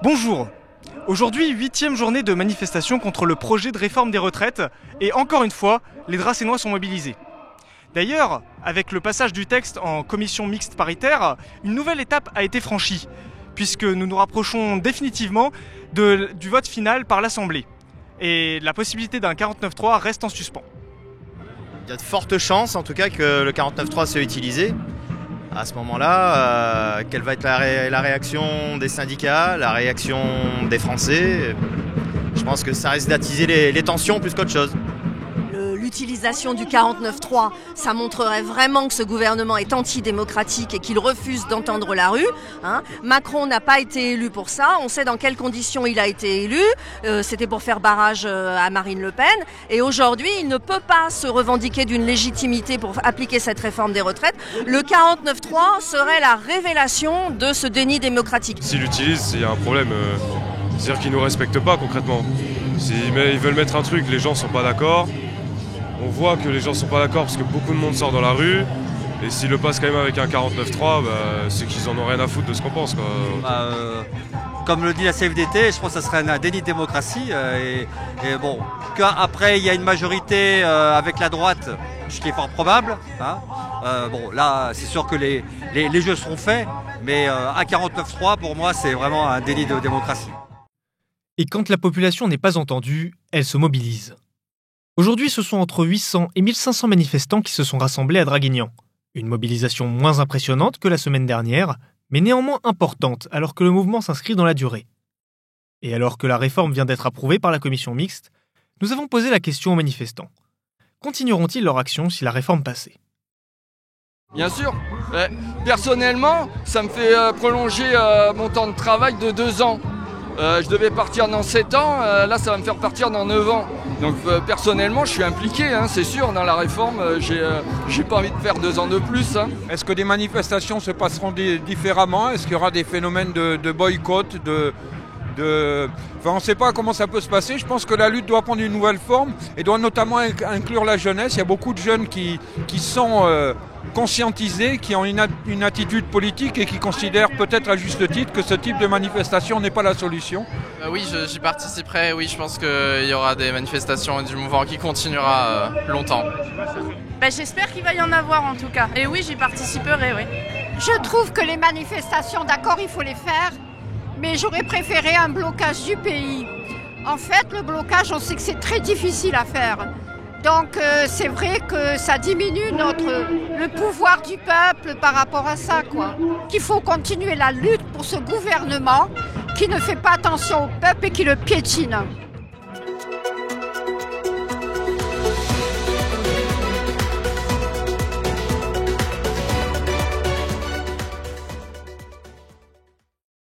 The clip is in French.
Bonjour. Aujourd'hui, 8e journée de manifestation contre le projet de réforme des retraites et encore une fois, les Dracénois sont mobilisés. D'ailleurs, avec le passage du texte en commission mixte paritaire, une nouvelle étape a été franchie, puisque nous nous rapprochons définitivement du vote final par l'Assemblée. Et la possibilité d'un 49.3 reste en suspens. Il y a de fortes chances en tout cas que le 49.3 soit utilisé. À ce moment-là, quelle va être la réaction des syndicats, la réaction des Français? Je pense que ça risque d'attiser les tensions plus qu'autre chose. L'utilisation du 49.3, ça montrerait vraiment que ce gouvernement est antidémocratique et qu'il refuse d'entendre la rue. Macron n'a pas été élu pour ça. On sait dans quelles conditions il a été élu. C'était pour faire barrage à Marine Le Pen. Et aujourd'hui, il ne peut pas se revendiquer d'une légitimité pour appliquer cette réforme des retraites. Le 49.3 serait la révélation de ce déni démocratique. S'il l'utilise, il y a un problème. C'est-à-dire qu'ils ne nous respectent pas concrètement. Ils veulent mettre un truc, les gens ne sont pas d'accord. On voit que les gens ne sont pas d'accord parce que beaucoup de monde sort dans la rue. Et s'ils le passent quand même avec un 49.3, c'est qu'ils en ont rien à foutre de ce qu'on pense, quoi. Comme le dit la CFDT, je pense que ça serait un déni de démocratie. Et bon, qu'après il y a une majorité avec la droite, ce qui est fort probable. Bon, là, c'est sûr que les jeux seront faits. Mais un 49.3, pour moi, c'est vraiment un déni de démocratie. Et quand la population n'est pas entendue, elle se mobilise. Aujourd'hui, ce sont entre 800 et 1500 manifestants qui se sont rassemblés à Draguignan. Une mobilisation moins impressionnante que la semaine dernière, mais néanmoins importante alors que le mouvement s'inscrit dans la durée. Et alors que la réforme vient d'être approuvée par la commission mixte, nous avons posé la question aux manifestants. Continueront-ils leur action si la réforme passait ? Bien sûr. Personnellement, ça me fait prolonger mon temps de travail de 2 ans. Je devais partir dans 7 ans, là ça va me faire partir dans 9 ans. Donc personnellement je suis impliqué, c'est sûr, dans la réforme, j'ai pas envie de faire 2 ans de plus. Est-ce que des manifestations se passeront différemment? Est-ce qu'il y aura des phénomènes de boycott, Enfin, on ne sait pas comment ça peut se passer. Je pense que la lutte doit prendre une nouvelle forme et doit notamment inclure la jeunesse. Il y a beaucoup de jeunes qui sont conscientisés, qui ont une attitude politique et qui considèrent peut-être à juste titre que ce type de manifestation n'est pas la solution. Oui, j'y participerai. Oui, je pense qu'il y aura des manifestations et du mouvement qui continuera longtemps. J'espère qu'il va y en avoir en tout cas. Et oui, j'y participerai, oui. Je trouve que les manifestations, d'accord, il faut les faire. Mais j'aurais préféré un blocage du pays. En fait, le blocage, on sait que c'est très difficile à faire. Donc c'est vrai que ça diminue le pouvoir du peuple par rapport à ça, quoi. Qu'il faut continuer la lutte pour ce gouvernement qui ne fait pas attention au peuple et qui le piétine.